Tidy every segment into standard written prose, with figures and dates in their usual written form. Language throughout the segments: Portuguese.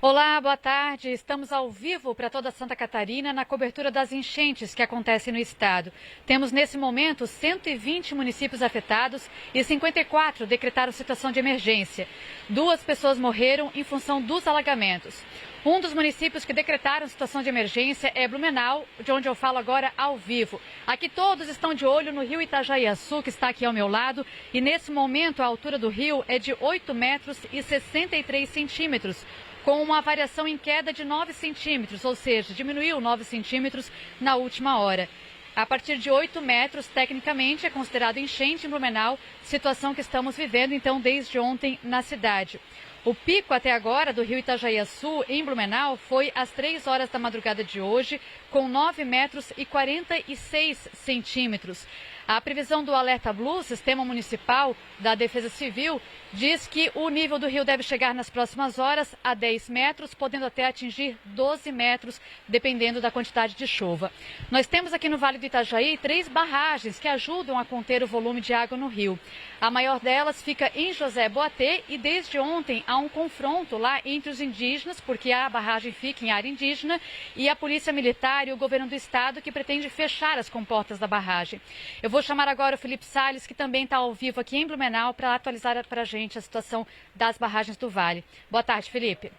Olá, boa tarde. Estamos ao vivo para toda Santa Catarina na cobertura das enchentes que acontecem no estado. Temos nesse momento 120 municípios afetados e 54 decretaram situação de emergência. 2 pessoas morreram em função dos alagamentos. Um dos municípios que decretaram situação de emergência é Blumenau, de onde eu falo agora ao vivo. Aqui todos estão de olho no rio Itajaiaçu, que está aqui ao meu lado. E nesse momento a altura do rio é de 8 metros e 63 centímetros. Com uma variação em queda de 9 centímetros, ou seja, diminuiu 9 centímetros na última hora. A partir de 8 metros, tecnicamente, é considerado enchente em Blumenau, situação que estamos vivendo, então, desde ontem na cidade. O pico até agora do rio Itajaiaçu, em Blumenau, foi às 3 horas da madrugada de hoje, com 9 metros e 46 centímetros. A previsão do Alerta Blue, Sistema Municipal da Defesa Civil, diz que o nível do rio deve chegar nas próximas horas a 10 metros, podendo até atingir 12 metros, dependendo da quantidade de chuva. Nós temos aqui no Vale do Itajaí 3 barragens que ajudam a conter o volume de água no rio. A maior delas fica em José Boatê e desde ontem há um confronto lá entre os indígenas, porque a barragem fica em área indígena, e a Polícia Militar e o Governo do Estado, que pretende fechar as comportas da barragem. Eu vou chamar agora o Felipe Salles, que também está ao vivo aqui em Blumenau, para atualizar para a gente a situação das barragens do Vale. Boa tarde, Felipe.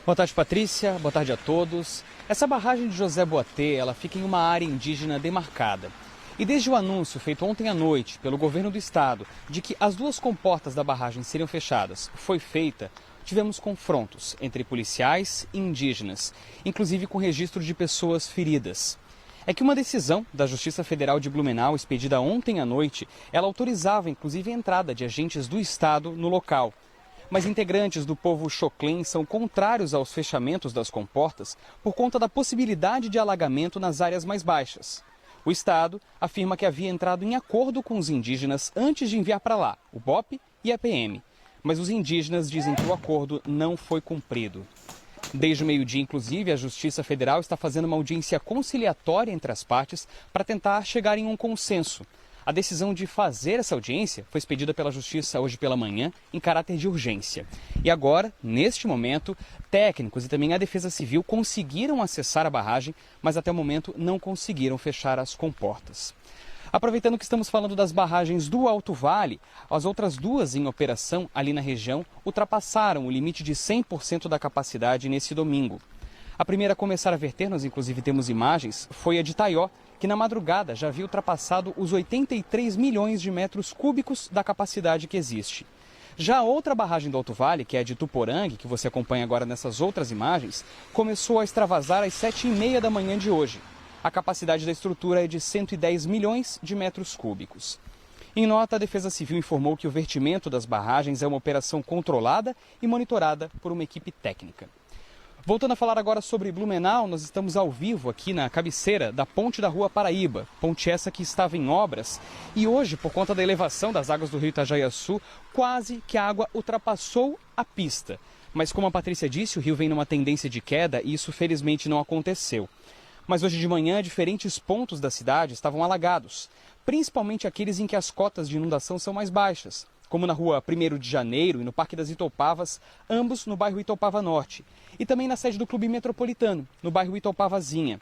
Boa tarde, Patrícia. Boa tarde a todos. Essa barragem de José Boatê, ela fica em uma área indígena demarcada. E desde o anúncio feito ontem à noite pelo governo do estado de que as 2 comportas da barragem seriam fechadas foi feita, tivemos confrontos entre policiais e indígenas, inclusive com registro de pessoas feridas. É que uma decisão da Justiça Federal de Blumenau, expedida ontem à noite, ela autorizava inclusive a entrada de agentes do estado no local. Mas integrantes do povo Xoclen são contrários aos fechamentos das comportas por conta da possibilidade de alagamento nas áreas mais baixas. O estado afirma que havia entrado em acordo com os indígenas antes de enviar para lá o BOP e a PM. Mas os indígenas dizem que o acordo não foi cumprido. Desde o meio-dia, inclusive, a Justiça Federal está fazendo uma audiência conciliatória entre as partes para tentar chegar em um consenso. A decisão de fazer essa audiência foi expedida pela Justiça hoje pela manhã, em caráter de urgência. E agora, neste momento, técnicos e também a Defesa Civil conseguiram acessar a barragem, mas até o momento não conseguiram fechar as comportas. Aproveitando que estamos falando das barragens do Alto Vale, as outras 2 em operação ali na região ultrapassaram o limite de 100% da capacidade nesse domingo. A primeira a começar a verter, nós inclusive temos imagens, foi a de Taió, que na madrugada já havia ultrapassado os 83 milhões de metros cúbicos da capacidade que existe. Já a outra barragem do Alto Vale, que é a de Tuporanga, que você acompanha agora nessas outras imagens, começou a extravasar às 7h30 da manhã de hoje. A capacidade da estrutura é de 110 milhões de metros cúbicos. Em nota, a Defesa Civil informou que o vertimento das barragens é uma operação controlada e monitorada por uma equipe técnica. Voltando a falar agora sobre Blumenau, nós estamos ao vivo aqui na cabeceira da ponte da Rua Paraíba, ponte essa que estava em obras. E hoje, por conta da elevação das águas do rio Itajaiaçu, quase que a água ultrapassou a pista. Mas como a Patrícia disse, o rio vem numa tendência de queda e isso felizmente não aconteceu. Mas hoje de manhã, diferentes pontos da cidade estavam alagados, principalmente aqueles em que as cotas de inundação são mais baixas, como na rua 1º de Janeiro e no Parque das Itoupavas, ambos no bairro Itoupava Norte, e também na sede do Clube Metropolitano, no bairro Itoupavazinha.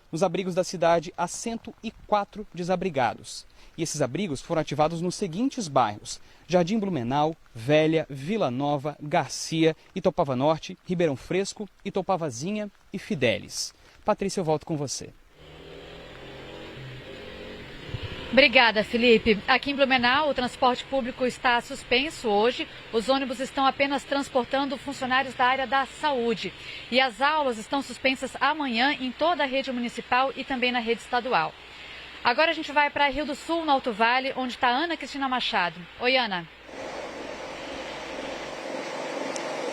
Nos abrigos da cidade, há 104 desabrigados. E esses abrigos foram ativados nos seguintes bairros: Jardim Blumenau, Velha, Vila Nova, Garcia, Itoupava Norte, Ribeirão Fresco, Itoupavazinha e Fidelis. Patrícia, eu volto com você. Obrigada, Felipe. Aqui em Blumenau, o transporte público está suspenso hoje. Os ônibus estão apenas transportando funcionários da área da saúde. E as aulas estão suspensas amanhã em toda a rede municipal e também na rede estadual. Agora a gente vai para Rio do Sul, no Alto Vale, onde está Ana Cristina Machado. Oi, Ana.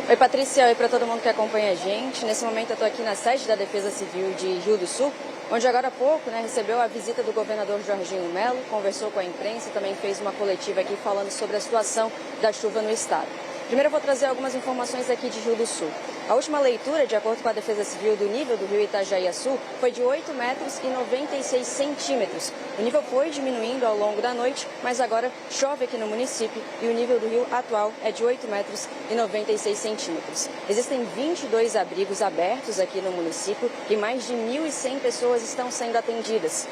Oi, Patrícia. Oi para todo mundo que acompanha a gente. Nesse momento eu estou aqui na sede da Defesa Civil de Rio do Sul, onde agora há pouco recebeu a visita do governador Jorginho Melo, conversou com a imprensa e também fez uma coletiva aqui falando sobre a situação da chuva no estado. Primeiro eu vou trazer algumas informações aqui de Rio do Sul. A última leitura, de acordo com a Defesa Civil, do nível do rio Itajaí-Açu foi de 8 metros e 96 centímetros. O nível foi diminuindo ao longo da noite, mas agora chove aqui no município e o nível do rio atual é de 8 metros e 96 centímetros. Existem 22 abrigos abertos aqui no município e mais de 1.100 pessoas estão sendo atendidas.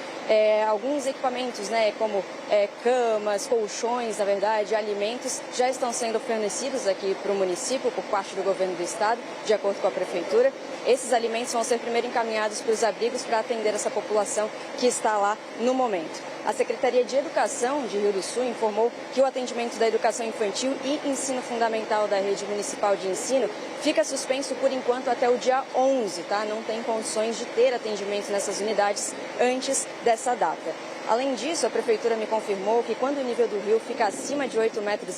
Alguns equipamentos, como camas, colchões, na verdade, alimentos, já estão sendo fornecidos aqui para o município por parte do governo do estado, de acordo com a prefeitura. Esses alimentos vão ser primeiro encaminhados para os abrigos para atender essa população que está lá no momento. A Secretaria de Educação de Rio do Sul informou que o atendimento da educação infantil e ensino fundamental da rede municipal de ensino fica suspenso por enquanto até o dia 11, tá? Não tem condições de ter atendimento nessas unidades antes dessa data. Além disso, a Prefeitura me confirmou que quando o nível do rio fica acima de 8,5 metros,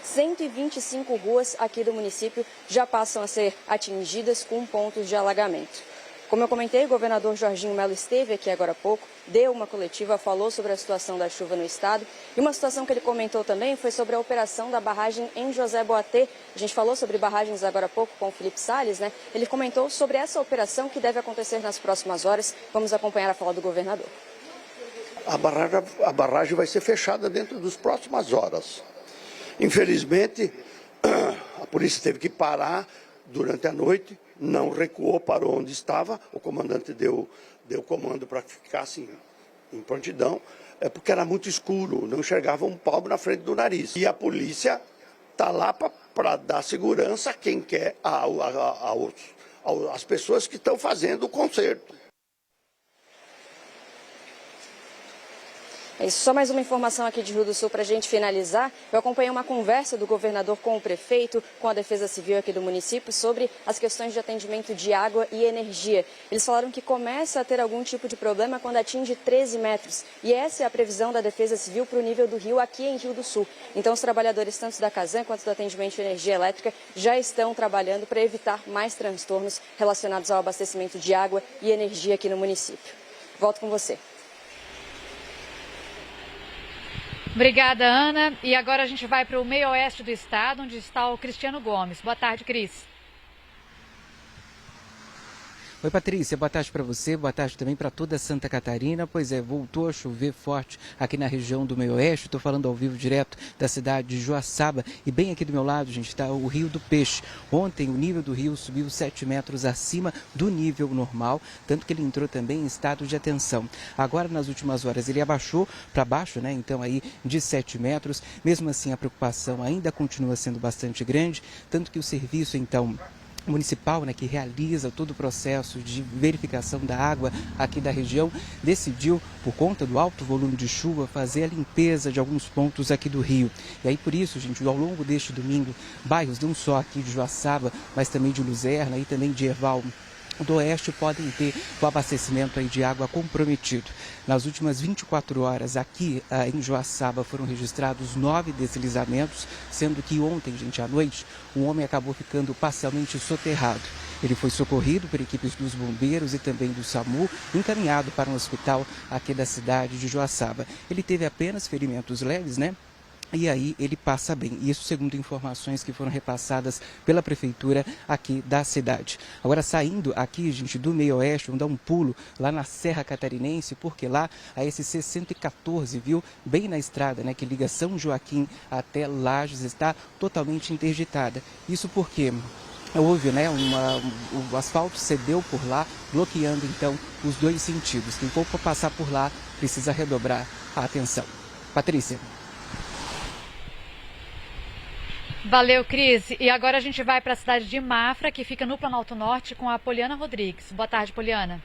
125 ruas aqui do município já passam a ser atingidas com pontos de alagamento. Como eu comentei, o governador Jorginho Mello esteve aqui agora há pouco, deu uma coletiva, falou sobre a situação da chuva no estado. E uma situação que ele comentou também foi sobre a operação da barragem em José Boatê. A gente falou sobre barragens agora há pouco com o Felipe Salles, né? Ele comentou sobre essa operação que deve acontecer nas próximas horas. Vamos acompanhar a fala do governador. A barragem vai ser fechada dentro das próximas horas. Infelizmente, a polícia teve que parar durante a noite, não recuou, parou onde estava. O comandante deu comando para ficar assim, em prontidão, porque era muito escuro, não enxergava um palmo na frente do nariz. E a polícia está lá para dar segurança a quem quer, às pessoas que estão fazendo o conserto. Isso, só mais uma informação aqui de Rio do Sul para a gente finalizar. Eu acompanhei uma conversa do governador com o prefeito, com a Defesa Civil aqui do município, sobre as questões de atendimento de água e energia. Eles falaram que começa a ter algum tipo de problema quando atinge 13 metros. E essa é a previsão da Defesa Civil para o nível do rio aqui em Rio do Sul. Então, os trabalhadores, tanto da Casan quanto do atendimento de energia elétrica, já estão trabalhando para evitar mais transtornos relacionados ao abastecimento de água e energia aqui no município. Volto com você. Obrigada, Ana. E agora a gente vai para o meio-oeste do estado, onde está o Cristiano Gomes. Boa tarde, Cris. Oi, Patrícia, boa tarde para você, boa tarde também para toda Santa Catarina. Pois é, voltou a chover forte aqui na região do meio-oeste. Estou falando ao vivo direto da cidade de Joaçaba. E bem aqui do meu lado, gente, está o Rio do Peixe. Ontem o nível do rio subiu 7 metros acima do nível normal, tanto que ele entrou também em estado de atenção. Agora, nas últimas horas, ele abaixou para baixo, né? Então aí de 7 metros. Mesmo assim, a preocupação ainda continua sendo bastante grande, tanto que o serviço, então, municipal, né, que realiza todo o processo de verificação da água aqui da região, decidiu, por conta do alto volume de chuva, fazer a limpeza de alguns pontos aqui do rio. E aí, por isso, gente, ao longo deste domingo, bairros não só aqui de Joaçaba, mas também de Luzerna e também de Erval do Oeste podem ter o abastecimento aí de água comprometido. Nas últimas 24 horas aqui em Joaçaba foram registrados 9 deslizamentos, sendo que ontem, gente, à noite, um homem acabou ficando parcialmente soterrado. Ele foi socorrido por equipes dos bombeiros e também do SAMU, encaminhado para um hospital aqui da cidade de Joaçaba. Ele teve apenas ferimentos leves, né? E aí ele passa bem, isso segundo informações que foram repassadas pela prefeitura aqui da cidade. Agora, saindo aqui, gente, do meio-oeste, vamos dar um pulo lá na Serra Catarinense, porque lá a SC 114, viu, bem na estrada, né, que liga São Joaquim até Lages, está totalmente interditada. Isso porque houve, né, o asfalto cedeu por lá, bloqueando então os dois sentidos. Quem for passar por lá precisa redobrar a atenção. Patrícia. Valeu, Cris. E agora a gente vai para a cidade de Mafra, que fica no Planalto Norte, com a Poliana Rodrigues. Boa tarde, Poliana.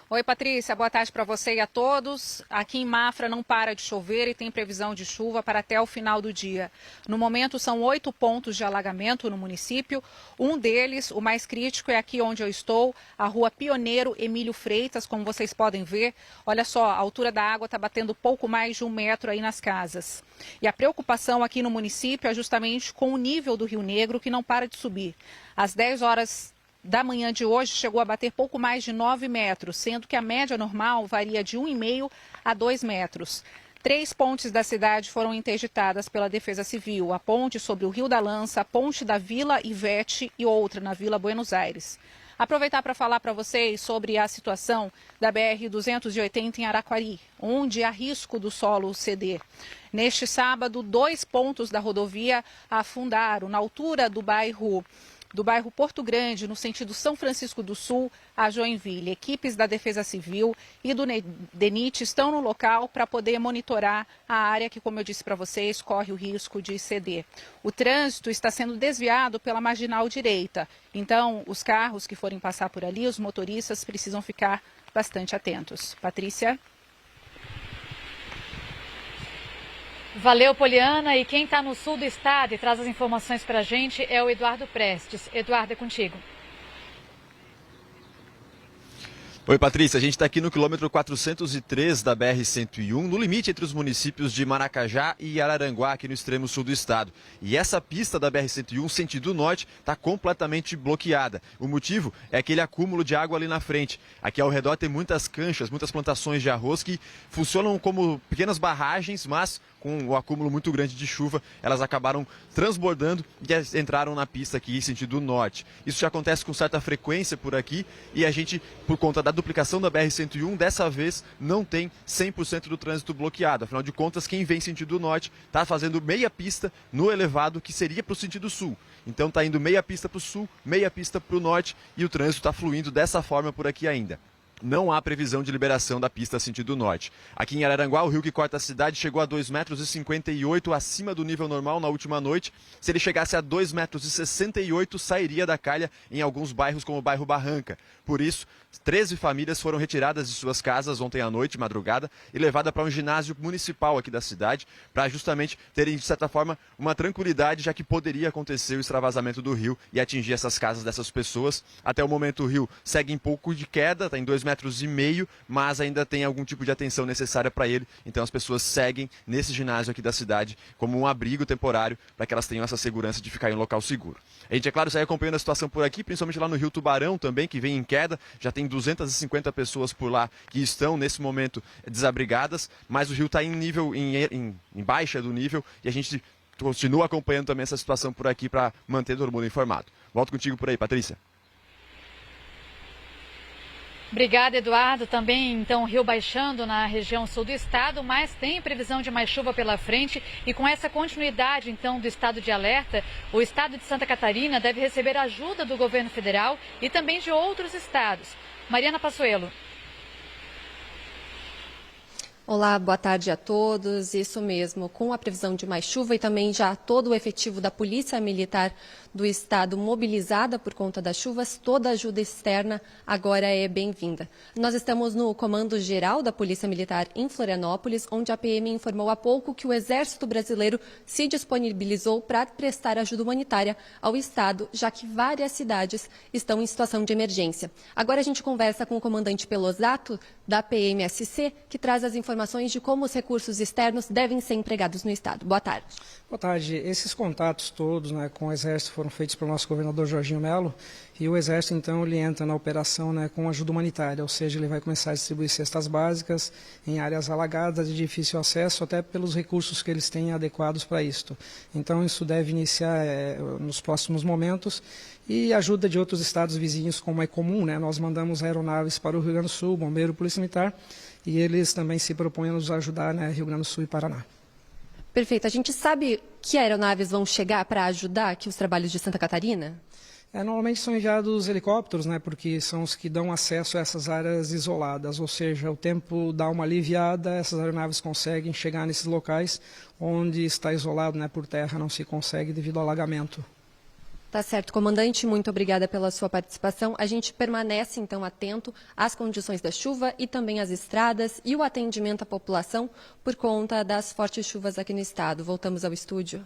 Oi, Patrícia, boa tarde para você e a todos. Aqui em Mafra não para de chover e tem previsão de chuva para até o final do dia. No momento são 8 pontos de alagamento no município. Um deles, o mais crítico, é aqui onde eu estou, a rua Pioneiro Emílio Freitas, como vocês podem ver. Olha só, a altura da água está batendo pouco mais de 1 metro aí nas casas. E a preocupação aqui no município é justamente com o nível do Rio Negro, que não para de subir. Às 10 horas da manhã de hoje chegou a bater pouco mais de 9 metros, sendo que a média normal varia de 1,5 a 2 metros. 3 pontes da cidade foram interditadas pela Defesa Civil. A ponte sobre o Rio da Lança, a ponte da Vila Ivete e outra na Vila Buenos Aires. Aproveitar para falar para vocês sobre a situação da BR-280 em Araquari, onde há risco do solo ceder. Neste sábado, 2 pontos da rodovia afundaram na altura do bairro Porto Grande, no sentido São Francisco do Sul a Joinville. Equipes da Defesa Civil e do DENIT estão no local para poder monitorar a área que, como eu disse para vocês, corre o risco de ceder. O trânsito está sendo desviado pela marginal direita. Então, os carros que forem passar por ali, os motoristas precisam ficar bastante atentos. Patrícia? Valeu, Poliana. E quem está no sul do estado e traz as informações para a gente é o Eduardo Prestes. Eduardo, é contigo. Oi, Patrícia. A gente está aqui no quilômetro 403 da BR-101, no limite entre os municípios de Maracajá e Araranguá, aqui no extremo sul do estado. E essa pista da BR-101, sentido norte, está completamente bloqueada. O motivo é aquele acúmulo de água ali na frente. Aqui ao redor tem muitas canchas, muitas plantações de arroz que funcionam como pequenas barragens, mas com o acúmulo muito grande de chuva, elas acabaram transbordando e entraram na pista aqui em sentido norte. Isso já acontece com certa frequência por aqui e a gente, por conta da duplicação da BR-101, dessa vez não tem 100% do trânsito bloqueado. Afinal de contas, quem vem sentido norte está fazendo meia pista no elevado que seria para o sentido sul. Então está indo meia pista para o sul, meia pista para o norte e o trânsito está fluindo dessa forma por aqui ainda. Não há previsão de liberação da pista sentido norte. Aqui em Araranguá, o rio que corta a cidade chegou a 2,58 metros acima do nível normal na última noite. Se ele chegasse a 2,68 metros, sairia da calha em alguns bairros, como o bairro Barranca. Por isso, 13 famílias foram retiradas de suas casas ontem à noite, madrugada, e levadas para um ginásio municipal aqui da cidade, para justamente terem, de certa forma, uma tranquilidade, já que poderia acontecer o extravasamento do rio e atingir essas casas dessas pessoas. Até o momento, o rio segue em pouco de queda, está em 2,5 metros, mas ainda tem algum tipo de atenção necessária para ele. Então as pessoas seguem nesse ginásio aqui da cidade como um abrigo temporário para que elas tenham essa segurança de ficar em um local seguro. A gente, é claro, segue acompanhando a situação por aqui, principalmente lá no Rio Tubarão também, que vem em queda. Já tem 250 pessoas por lá que estão nesse momento desabrigadas, mas o rio está em baixa do nível e a gente continua acompanhando também essa situação por aqui para manter todo mundo informado. Volto contigo por aí, Patrícia. Obrigada, Eduardo. Também, então, o rio baixando na região sul do estado, mas tem previsão de mais chuva pela frente. E com essa continuidade, então, do estado de alerta, o estado de Santa Catarina deve receber ajuda do governo federal e também de outros estados. Mariana Passuelo. Olá, boa tarde a todos. Isso mesmo, com a previsão de mais chuva e também já todo o efetivo da Polícia Militar do Estado mobilizada por conta das chuvas, toda ajuda externa agora é bem-vinda. Nós estamos no Comando Geral da Polícia Militar em Florianópolis, onde a PM informou há pouco que o Exército Brasileiro se disponibilizou para prestar ajuda humanitária ao Estado, já que várias cidades estão em situação de emergência. Agora a gente conversa com o comandante Pelosato, da PMSC, que traz as informações de como os recursos externos devem ser empregados no Estado. Boa tarde. Boa tarde. Esses contatos todos, com o Exército foram feitos pelo nosso governador Jorginho Melo e o Exército, então, ele entra na operação com ajuda humanitária, ou seja, ele vai começar a distribuir cestas básicas em áreas alagadas de difícil acesso, até pelos recursos que eles têm adequados para isto. Então, isso deve iniciar nos próximos momentos e ajuda de outros estados vizinhos, como é comum, nós mandamos aeronaves para o Rio Grande do Sul, Bombeiro, Polícia Militar, e eles também se propõem a nos ajudar, Rio Grande do Sul e Paraná. Perfeito. A gente sabe que aeronaves vão chegar para ajudar aqui os trabalhos de Santa Catarina? Normalmente são enviados helicópteros, porque são os que dão acesso a essas áreas isoladas, ou seja, o tempo dá uma aliviada, essas aeronaves conseguem chegar nesses locais onde está isolado, por terra, não se consegue devido ao alagamento. Tá certo, comandante, muito obrigada pela sua participação. A gente permanece, então, atento às condições da chuva e também às estradas e o atendimento à população por conta das fortes chuvas aqui no estado. Voltamos ao estúdio.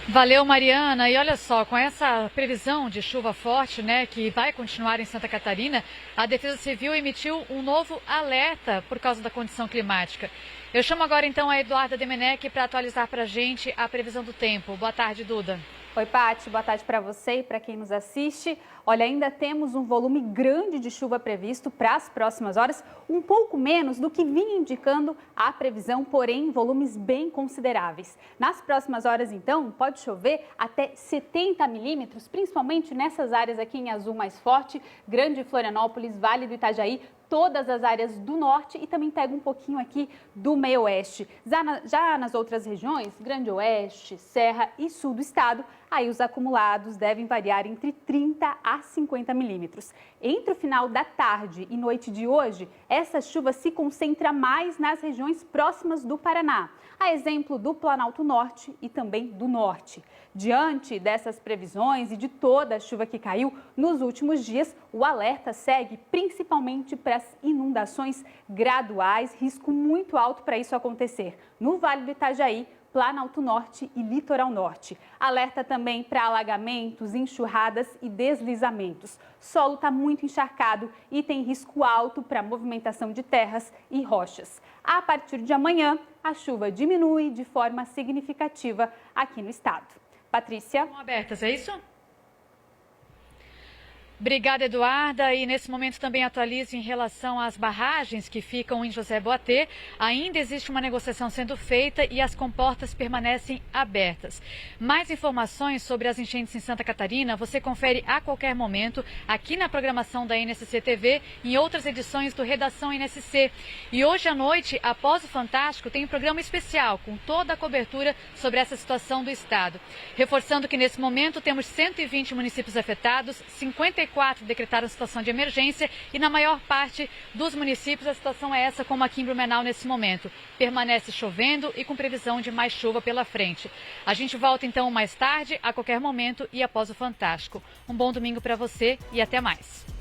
Valeu, Mariana. E olha só, com essa previsão de chuva forte, que vai continuar em Santa Catarina, a Defesa Civil emitiu um novo alerta por causa da condição climática. Eu chamo agora, então, a Eduarda Demenech para atualizar para a gente a previsão do tempo. Boa tarde, Duda. Oi, Paty, boa tarde para você e para quem nos assiste. Olha, ainda temos um volume grande de chuva previsto para as próximas horas, um pouco menos do que vinha indicando a previsão, porém volumes bem consideráveis. Nas próximas horas, então, pode chover até 70 milímetros, principalmente nessas áreas aqui em azul mais forte, Grande Florianópolis, Vale do Itajaí, todas as áreas do norte e também pega um pouquinho aqui do meio oeste. Já nas outras regiões, Grande Oeste, Serra e Sul do estado, aí os acumulados devem variar entre 30 a 50 milímetros. Entre o final da tarde e noite de hoje, essa chuva se concentra mais nas regiões próximas do Paraná, a exemplo do Planalto Norte e também do Norte. Diante dessas previsões e de toda a chuva que caiu nos últimos dias, o alerta segue principalmente para as inundações graduais, risco muito alto para isso acontecer no Vale do Itajaí, Planalto Norte e Litoral Norte. Alerta também para alagamentos, enxurradas e deslizamentos. O solo está muito encharcado e tem risco alto para movimentação de terras e rochas. A partir de amanhã, a chuva diminui de forma significativa aqui no estado. Patrícia. Estão abertas, é isso? Obrigada, Eduarda. E nesse momento também atualizo em relação às barragens que ficam em José Boatê. Ainda existe uma negociação sendo feita e as comportas permanecem abertas. Mais informações sobre as enchentes em Santa Catarina você confere a qualquer momento aqui na programação da NSC TV em outras edições do Redação NSC. E hoje à noite, após o Fantástico, tem um programa especial com toda a cobertura sobre essa situação do estado. Reforçando que nesse momento temos 120 municípios afetados, 54 decretaram situação de emergência e na maior parte dos municípios a situação é essa, como aqui em Blumenau nesse momento. Permanece chovendo e com previsão de mais chuva pela frente. A gente volta então mais tarde, a qualquer momento e após o Fantástico. Um bom domingo para você e até mais.